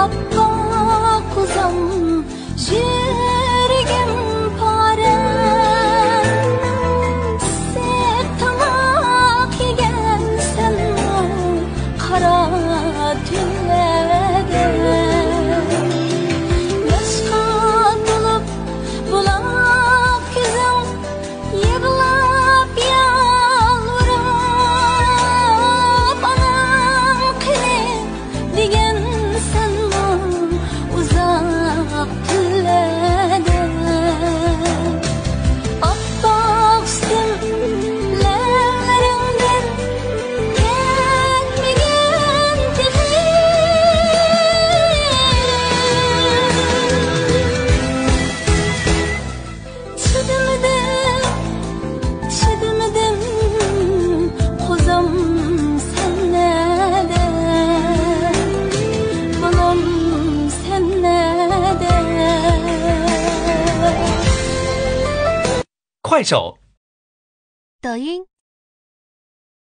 Appak kuzum jürgim pare sertamak yegensen kara tünlerde yaşka dolup bulak yüzüm yığılap yalvarıp anam kire degen sen uzak tünlerde appak simlerinden gelmegen çidemedim kuzum sen nerede balam sen nerede 快手。抖音。